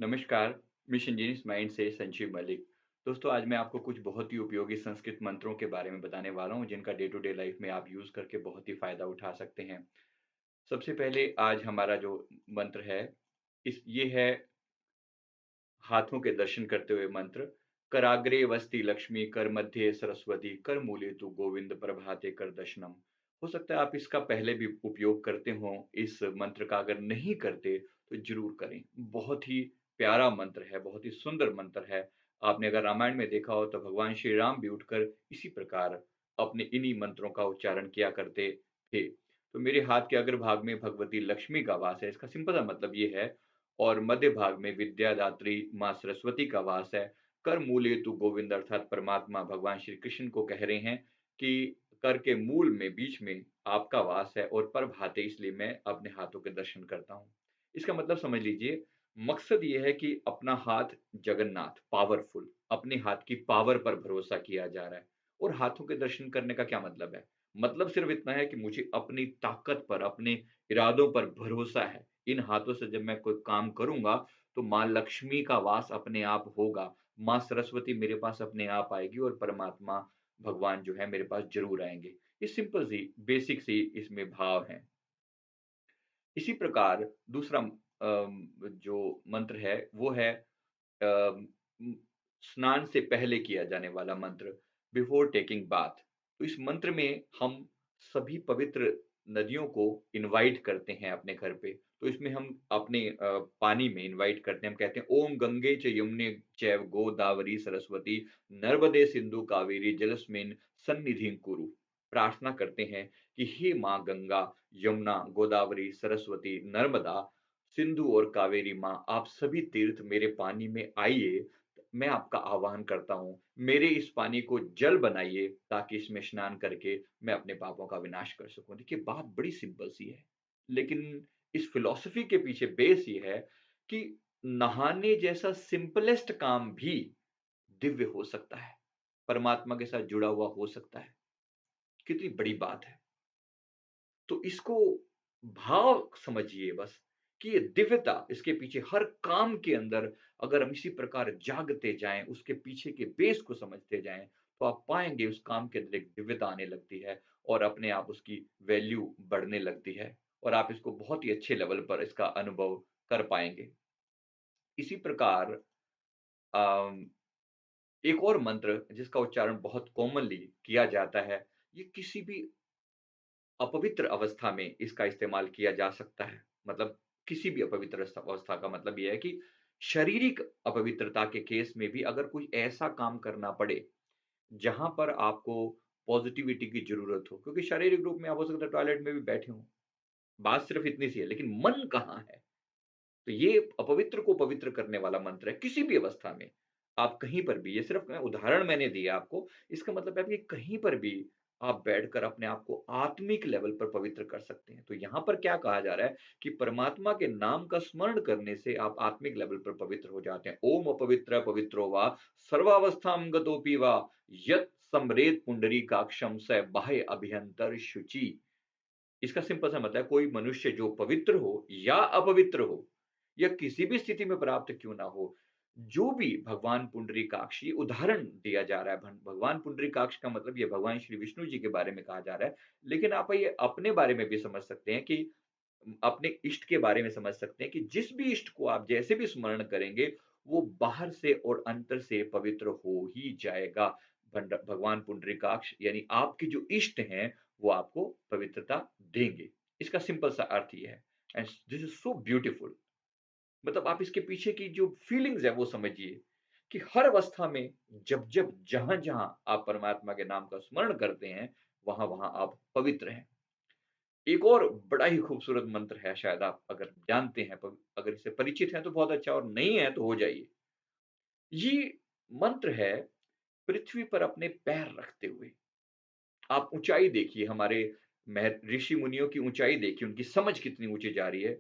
नमस्कार, mission genius mind से संजीव मलिक। दोस्तों, आज मैं आपको कुछ बहुत ही उपयोगी संस्कृत मंत्रों के बारे में बताने वाला हूँ, जिनका डे टू डे लाइफ में आप यूज़ करके बहुत ही फ़ायदा उठा सकते हैं। सबसे पहले आज हमारा जो मंत्र है, ये है हाथों के दर्शन करते हुए मंत्र। कराग्रे वस्ति लक्ष्मी, कर मध्य सरस्वती, कर मूले तु गोविंद, प्रभाते कर दर्शनम। हो सकता है आप इसका पहले भी उपयोग करते हों, इस मंत्र का अगर नहीं करते तो ज़रूर करें। बहुत ही प्यारा मंत्र है, बहुत ही सुंदर मंत्र है। आपने अगर रामायण में देखा हो तो भगवान श्री राम भी उठकर इसी प्रकार अपने इन्हीं मंत्रों का उच्चारण किया करते थे। तो मेरे हाथ के अग्रभाग में भगवती लक्ष्मी का वास है, इसका सिंपल सा मतलब ये है। और मध्य भाग में विद्यादात्री माँ सरस्वती का वास है। कर मूले तु गोविंद, अर्थात परमात्मा भगवान श्री कृष्ण को कह रहे हैं कि कर के मूल में बीच में आपका वास है और प्रभाते, इसलिए मैं अपने हाथों के दर्शन करता हूँ। इसका मतलब समझ लीजिए, मकसद ये है कि अपना हाथ जगन्नाथ पावरफुल, अपने हाथ की पावर पर भरोसा किया जा रहा है। और हाथों के दर्शन करने का क्या मतलब है? मतलब सिर्फ इतना है कि मुझे अपनी ताकत पर, अपने इरादों पर भरोसा है। इन हाथों से जब मैं कोई काम करूँगा, तो माँ लक्ष्मी का वास अपने आप होगा। माँ सरस्वती मेरे पास अपने आप आएगी और परमात्मा भगवान जो है मेरे पास ज़रूर आएँगे। ये सिंपल सी, बेसिक सी इसमें भाव हैं। इसी प्रकार दूसरा जो मंत्र है वो है अम, स्नान से पहले किया जाने वाला मंत्र, बिफोर टेकिंग बाथ। तो इस मंत्र में हम सभी पवित्र नदियों को इनवाइट करते हैं अपने घर पे। तो इसमें हम अपने पानी में इनवाइट करते हैं, हम कहते हैं ओम गंगे च यमुने चैव गोदावरी सरस्वती नर्मदे सिंधु कावेरी जलस्मिन सन्निधिं कुरु। प्रार्थना करते हैं कि हे माँ गंगा, यमुना, गोदावरी, सरस्वती, नर्मदा, सिंधु और कावेरी माँ, आप सभी तीर्थ मेरे पानी में आइए। मैं आपका आह्वान करता हूँ, मेरे इस पानी को जल बनाइए ताकि इसमें स्नान करके मैं अपने पापों का विनाश कर सकूँ। देखिए, बात बड़ी सिंपल सी है, लेकिन इस फिलॉसफी के पीछे बेस ये है कि नहाने जैसा सिंपलेस्ट काम भी दिव्य हो सकता है, परमात्मा के साथ जुड़ा हुआ हो सकता है। कितनी बड़ी बात है। तो इसको भाव समझिए बस, कि ये दिव्यता इसके पीछे हर काम के अंदर अगर हम इसी प्रकार जागते जाएँ, उसके पीछे के बेस को समझते जाएँ, तो आप पाएँगे उस काम के अंदर एक दिव्यता आने लगती है और अपने आप उसकी वैल्यू बढ़ने लगती है और आप इसको बहुत ही अच्छे लेवल पर इसका अनुभव कर पाएँगे। इसी प्रकार अम, एक और मंत्र जिसका उच्चारण बहुत कॉमनली किया जाता है, ये किसी भी अपवित्र अवस्था में इसका इस्तेमाल किया जा सकता है। मतलब किसी भी अपवित्र अवस्था का मतलब ये है कि शारीरिक अपवित्रता के केस में भी अगर कोई ऐसा काम करना पड़े, जहाँ पर आपको पॉज़िटिविटी की ज़रूरत हो, क्योंकि शारीरिक रूप में आप हो सकता है टॉयलेट में भी बैठे हों। बात सिर्फ़ इतनी सी है, लेकिन मन कहाँ है? तो ये अपवित्र को पवित्र करने वाला मंत्र है, किसी भी अवस्था में। आप कहीं पर भी, ये सिर्फ़ मैं उदाहरण मैंने दिया आपको, इसका मतलब है कि कहीं पर भी आप बैठकर अपने आप को आत्मिक लेवल पर पवित्र कर सकते हैं। तो यहाँ पर क्या कहा जा रहा है कि परमात्मा के नाम का स्मरण करने से आप आत्मिक लेवल पर पवित्र हो जाते हैं। ओम अपवित्र पवित्रो वा, सर्वावस्थां गतोऽपि वा, यत् स्मरेत् पुंडरीकाक्षं स बाह्य अभ्यंतर शुचि। इसका सिंपल सा मतलब है, कोई मनुष्य जो पवित्र हो या अपवित्र हो या किसी भी स्थिति में प्राप्त क्यों ना हो, जो भी भगवान पुंडरीकाक्ष, ये उदाहरण दिया जा रहा है। भगवान पुंडरीकाक्ष का मतलब ये भगवान श्री विष्णु जी के बारे में कहा जा रहा है। लेकिन आप ये अपने बारे में भी समझ सकते हैं कि अपने इष्ट के बारे में समझ सकते हैं कि जिस भी इष्ट को आप जैसे भी स्मरण करेंगे, वो बाहर से और अंतर से पवित्र हो ही जाएगा। भगवान पुंडरीकाक्ष यानी आपके जो इष्ट हैं, वो आपको पवित्रता देंगे। इसका सिंपल सा अर्थ ये है। And this is so beautiful. मतलब आप इसके पीछे की जो फीलिंग्स है वो समझिए, कि हर अवस्था में जब-जब, जहाँ-जहाँ आप परमात्मा के नाम का स्मरण करते हैं, वहाँ-वहाँ आप पवित्र हैं। एक और बड़ा ही खूबसूरत मंत्र है, शायद आप अगर जानते हैं, अगर इससे परिचित हैं तो बहुत अच्छा, और नहीं है तो हो जाइए। ये मंत्र है पृथ्वी पर अपने पैर रखते हुए। आप ऊँचाई देखिए, हमारे ऋषि मुनियों की ऊँचाई देखिए, उनकी समझ कितनी ऊँची जा रही है,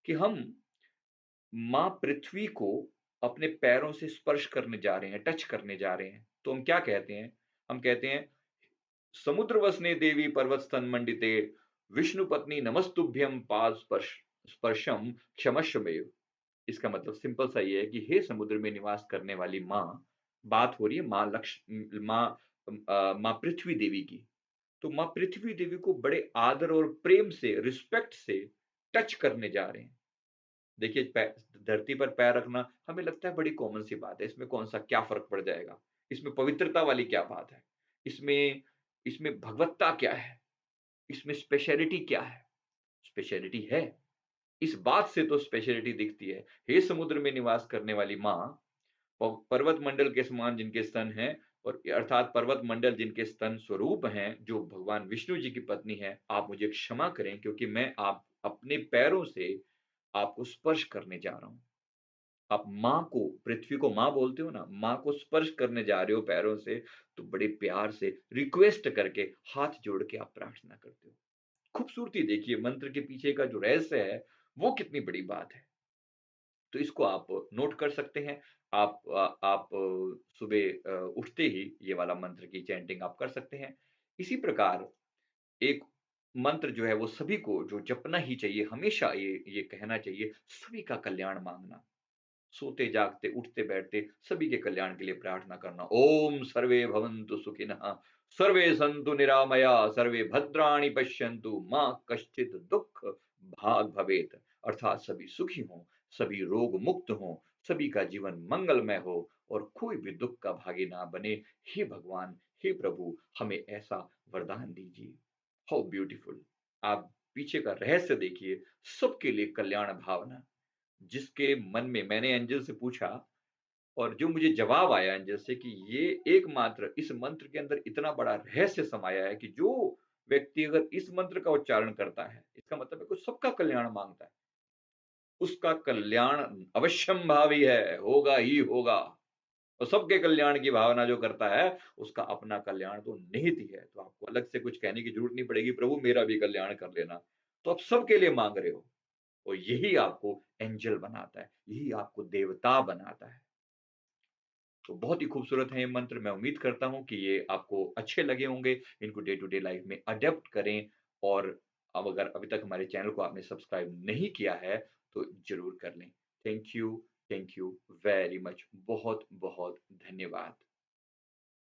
कि हम माँ पृथ्वी को अपने पैरों से स्पर्श करने जा रहे हैं, टच करने जा रहे हैं। तो हम क्या कहते हैं? हम कहते हैं, समुद्र वसने देवी पर्वत स्तन मंडिते, विष्णु पत्नी नमस्तुभ्यं पाद स्पर्शम क्षमस्व मे। इसका मतलब सिंपल सा ये है कि हे समुद्र में निवास करने वाली माँ, बात हो रही है माँ पृथ्वी देवी की। तो माँ पृथ्वी देवी को बड़े आदर और प्रेम से, रिस्पेक्ट से टच करने जा रहे हैं। देखिए धरती पर पैर रखना हमें लगता है बड़ी कॉमन सी बात है, इसमें कौन-सा क्या फ़र्क पड़ जाएगा? इसमें पवित्रता वाली क्या बात है? इसमें इसमें भगवत्ता क्या है? इसमें स्पेशलिटी क्या है? स्पेशलिटी है। इस बात से तो स्पेशलिटी दिखती है। हे समुद्र में निवास करने वाली माँ, पर्वत मंडल के समान जिनके स्तन हैं और अर्थात पर्वत मंडल जिनके स्तन स्वरूप हैं, जो भगवान विष्णु जी की पत्नी हैं, आप मुझे क्षमा करें क्योंकि मैं आप अपने पैरों से आपको स्पर्श करने जा रहा हूँ। आप माँ को, पृथ्वी को माँ बोलते हो ना, माँ को स्पर्श करने जा रहे हो पैरों से, तो बड़े प्यार से रिक्वेस्ट करके हाथ जोड़ के आप प्रार्थना करते हो। खूबसूरती देखिए मंत्र के पीछे का जो रहस्य है, वो कितनी बड़ी बात है। तो इसको आप नोट कर सकते हैं। आप सुबह उठते ही ये वाला मंत्र की चैंटिंग आप कर सकते हैं। इसी प्रकार एक मंत्र जो है वो सभी को जो जपना ही चाहिए, हमेशा ये कहना चाहिए, सभी का कल्याण माँगना। सोते जागते, उठते बैठते सभी के कल्याण के लिए प्रार्थना करना। ओम सर्वे भवन्तु सुखिनः, सर्वे सन्तु निरामया, सर्वे भद्राणि पश्यन्तु, मा कश्चित् दुःख भाग् भवेत्। अर्थात सभी सुखी हों, सभी रोग मुक्त हों, सभी का जीवन मंगलमय हो और कोई भी दुःख का भागी ना बने। हे भगवान, हे प्रभु, हमें ऐसा वरदान दीजिए। How beautiful! आप पीछे का रहस्य देखिए, सबके लिए कल्याण भावना। जिसके मन में मैंने एंजल से पूछा और जो मुझे जवाब आया एंजल से कि ये एकमात्र इस मंत्र के अंदर इतना बड़ा रहस्य समाया है कि जो व्यक्ति अगर इस मंत्र का उच्चारण करता है, इसका मतलब है कि सबका कल्याण माँगता है। उसका कल्याण अवश्यंभावी है, होगा ही होगा। और सबके कल्याण की भावना जो करता है, उसका अपना कल्याण तो निहित ही है। तो आपको अलग से कुछ कहने की ज़रूरत नहीं पड़ेगी, प्रभु मेरा भी कल्याण कर लेना। तो आप सबके लिए माँग रहे हो। और यही आपको एंजल बनाता है, यही आपको देवता बनाता है। तो बहुत ही खूबसूरत है ये मंत्र, मैं उम्मीद करता हूँ कि ये आपको अच्छे लगे होंगे, इनको डे टू डे लाइफ में अडॉप्ट करें और अब अगर अभी तक हमारे चैनल को आपने सब्सक्राइब नहीं किया है, तो ज़रूर कर लें। Thank you very much. बहुत-बहुत धन्यवाद।